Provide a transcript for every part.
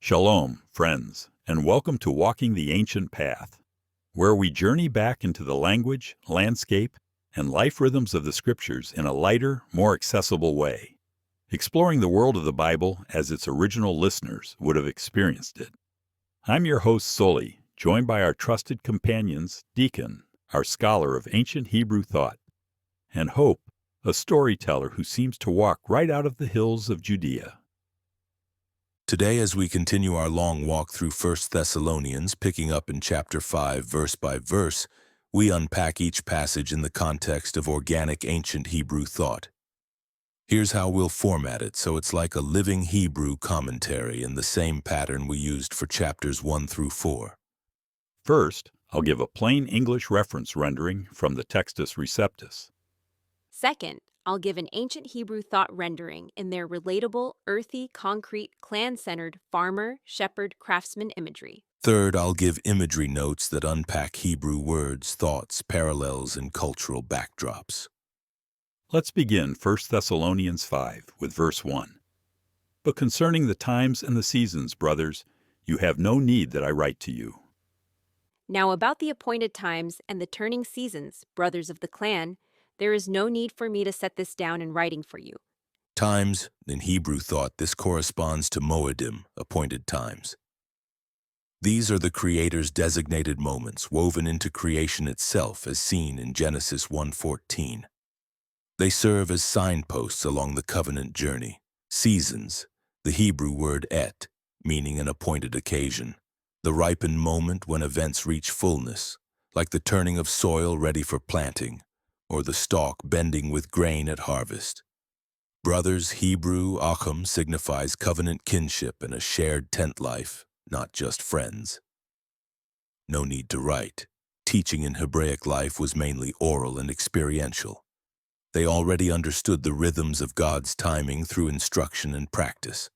Shalom, friends, and welcome to Walking the Ancient Path, where we journey back into the language, landscape, and life rhythms of the Scriptures in a lighter, more accessible way, exploring the world of the Bible as its original listeners would have experienced it. I'm your host, Sully, joined by our trusted companions, Decan, our scholar of ancient Hebrew thought, and Hope, a storyteller who seems to walk right out of the hills of Judea. Today, as we continue our long walk through 1 Thessalonians, picking up in chapter 5, verse by verse, we unpack each passage in the context of organic ancient Hebrew thought. Here's how we'll format it so it's like a living Hebrew commentary in the same pattern we used for chapters 1 through 4. First, I'll give a plain English reference rendering from the Textus Receptus. Second, I'll give an ancient Hebrew thought rendering in their relatable, earthy, concrete, clan-centered farmer, shepherd, craftsman imagery. Third, I'll give imagery notes that unpack Hebrew words, thoughts, parallels, and cultural backdrops. Let's begin 1 Thessalonians 5 with verse 1. But concerning the times and the seasons, brothers, you have no need that I write to you. Now about the appointed times and the turning seasons, brothers of the clan, there is no need for me to set this down in writing for you. Times, in Hebrew thought, this corresponds to edim, appointed times. These are the Creator's designated moments woven into creation itself as seen in Genesis 1:14. They serve as signposts along the covenant journey. Seasons, the Hebrew word et, meaning an appointed occasion, the ripened moment when events reach fullness, like the turning of soil ready for planting, or the stalk bending with grain at harvest. Brothers, Hebrew, achim, signifies covenant kinship and a shared tent life, not just friends. No need to write. Teaching in Hebraic life was mainly oral and experiential. They already understood the rhythms of God's timing through instruction and practice.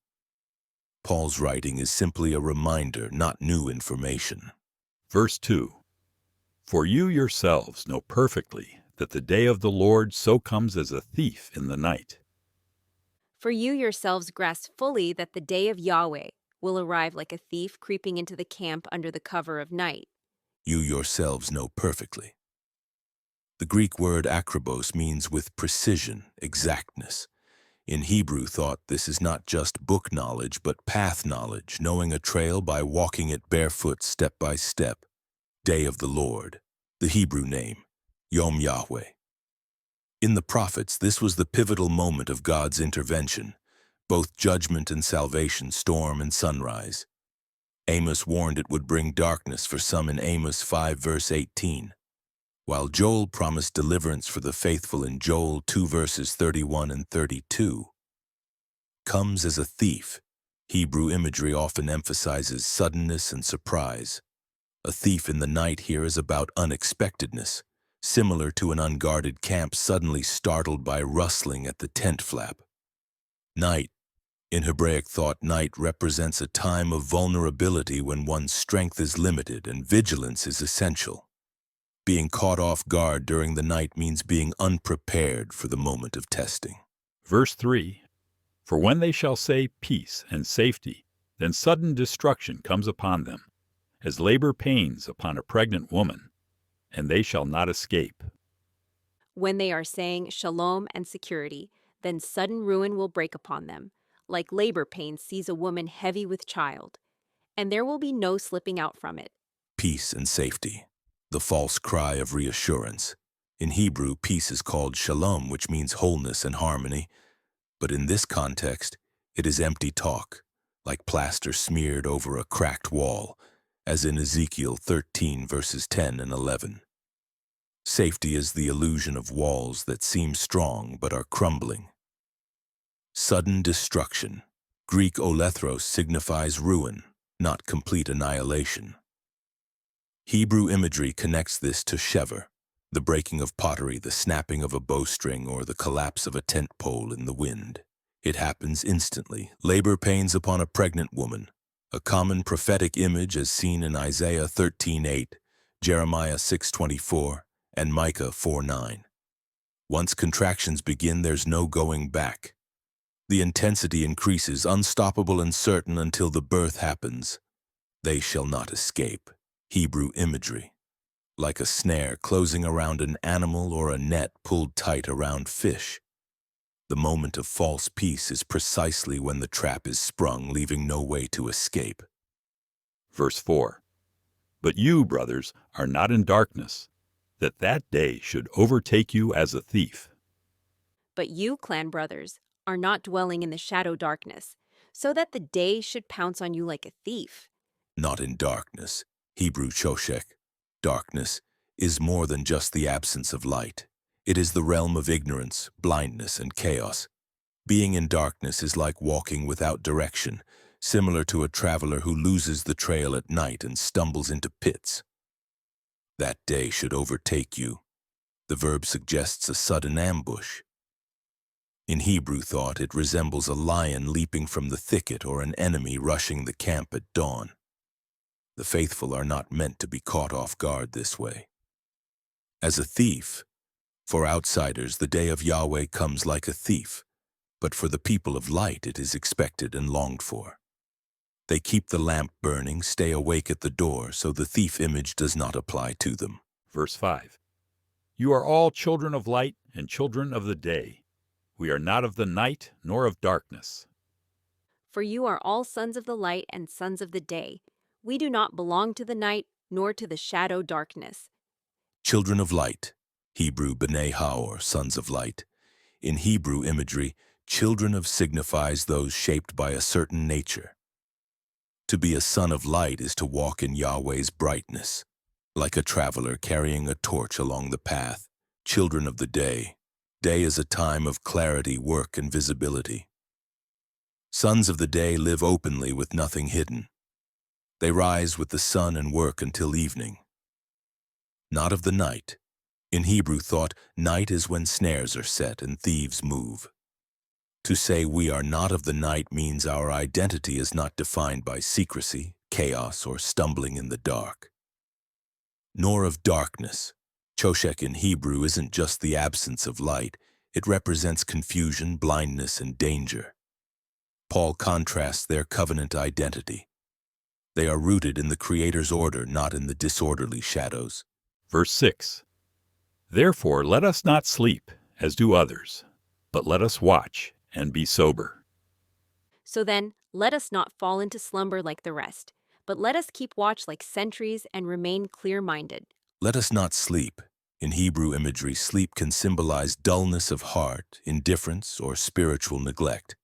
Paul's writing is simply a reminder, not new information. Verse 2. For you yourselves know perfectly that the day of the Lord so comes as a thief in the night. For you yourselves grasp fully that the day of Yahweh will arrive like a thief creeping into the camp under the cover of night. You yourselves know perfectly. The Greek word akribos means with precision, exactness. In Hebrew thought, this is not just book knowledge, but path knowledge, knowing a trail by walking it barefoot step by step. Day of the Lord, the Hebrew name, Yom Yahweh. In the prophets, this was the pivotal moment of God's intervention, both judgment and salvation, storm and sunrise. Amos warned it would bring darkness for some in Amos 5 verse 18, while Joel promised deliverance for the faithful in Joel 2 verses 31 and 32. Comes as a thief. Hebrew imagery often emphasizes suddenness and surprise. A thief in the night here is about unexpectedness, similar to an unguarded camp suddenly startled by rustling at the tent flap. Night. In Hebraic thought, night represents a time of vulnerability when one's strength is limited and vigilance is essential. Being caught off guard during the night means being unprepared for the moment of testing. Verse 3. For when they shall say peace and safety, then sudden destruction comes upon them, as labor pains upon a pregnant woman, and they shall not escape. When they are saying shalom and security, then sudden ruin will break upon them, like labor pain seize a woman heavy with child, and there will be no slipping out from it. Peace and safety, the false cry of reassurance. In Hebrew, peace is called shalom, which means wholeness and harmony, but in this context, it is empty talk, like plaster smeared over a cracked wall, as in Ezekiel 13 verses 10 and 11. Safety is the illusion of walls that seem strong but are crumbling. Sudden destruction. Greek olethros signifies ruin, not complete annihilation. Hebrew imagery connects this to shever, the breaking of pottery, the snapping of a bowstring, or the collapse of a tent pole in the wind. It happens instantly. Labor pains upon a pregnant woman, a common prophetic image as seen in Isaiah 13:8, Jeremiah 6:24, and Micah 4:9. Once contractions begin, there's no going back. The intensity increases, unstoppable and certain until the birth happens. They shall not escape. Hebrew imagery. Like a snare closing around an animal or a net pulled tight around fish. The moment of false peace is precisely when the trap is sprung, leaving no way to escape. Verse 4. But you, brothers, are not in darkness, that day should overtake you as a thief. But you, clan brothers, are not dwelling in the shadow darkness, so that the day should pounce on you like a thief. Not in darkness. Hebrew choshek. Darkness is more than just the absence of light. It is the realm of ignorance, blindness, and chaos. Being in darkness is like walking without direction, similar to a traveler who loses the trail at night and stumbles into pits. That day should overtake you. The verb suggests a sudden ambush. In Hebrew thought, it resembles a lion leaping from the thicket or an enemy rushing the camp at dawn. The faithful are not meant to be caught off guard this way. As a thief, for outsiders, the day of Yahweh comes like a thief, but for the people of light it is expected and longed for. They keep the lamp burning, stay awake at the door, so the thief image does not apply to them. Verse 5. You are all children of light and children of the day. We are not of the night nor of darkness. For you are all sons of the light and sons of the day. We do not belong to the night nor to the shadow darkness. Children of light, Hebrew b'nai haor, sons of light. In Hebrew imagery, children of signifies those shaped by a certain nature. To be a son of light is to walk in Yahweh's brightness, like a traveler carrying a torch along the path. Children of the day. Day is a time of clarity, work, and visibility. Sons of the day live openly with nothing hidden. They rise with the sun and work until evening. Not of the night. In Hebrew thought, night is when snares are set and thieves move. To say we are not of the night means our identity is not defined by secrecy, chaos, or stumbling in the dark. Nor of darkness. Choshek in Hebrew isn't just the absence of light, it represents confusion, blindness, and danger. Paul contrasts their covenant identity. They are rooted in the Creator's order, not in the disorderly shadows. Verse 6. Therefore let us not sleep, as do others, but let us watch and be sober. So then, let us not fall into slumber like the rest, but let us keep watch like sentries and remain clear-minded. Let us not sleep. In Hebrew imagery, sleep can symbolize dullness of heart, indifference, or spiritual neglect.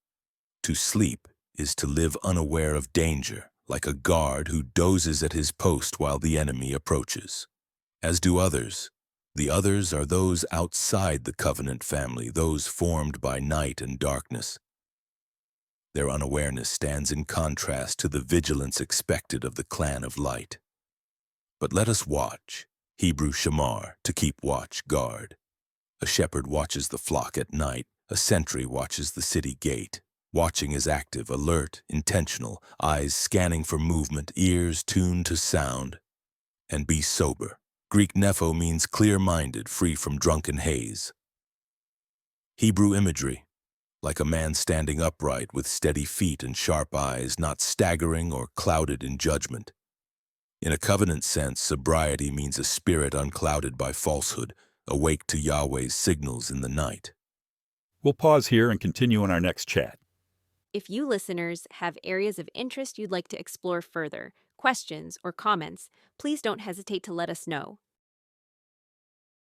To sleep is to live unaware of danger, like a guard who dozes at his post while the enemy approaches. As do others. The others are those outside the covenant family, those formed by night and darkness. Their unawareness stands in contrast to the vigilance expected of the clan of light. But let us watch, Hebrew shamar, to keep watch, guard. A shepherd watches the flock at night, a sentry watches the city gate. Watching is active, alert, intentional, eyes scanning for movement, ears tuned to sound. And be sober. Greek nepho means clear-minded, free from drunken haze. Hebrew imagery, like a man standing upright with steady feet and sharp eyes, not staggering or clouded in judgment. In a covenant sense, sobriety means a spirit unclouded by falsehood, awake to Yahweh's signals in the night. We'll pause here and continue in our next chat. If you listeners have areas of interest you'd like to explore further, questions, or comments, please don't hesitate to let us know.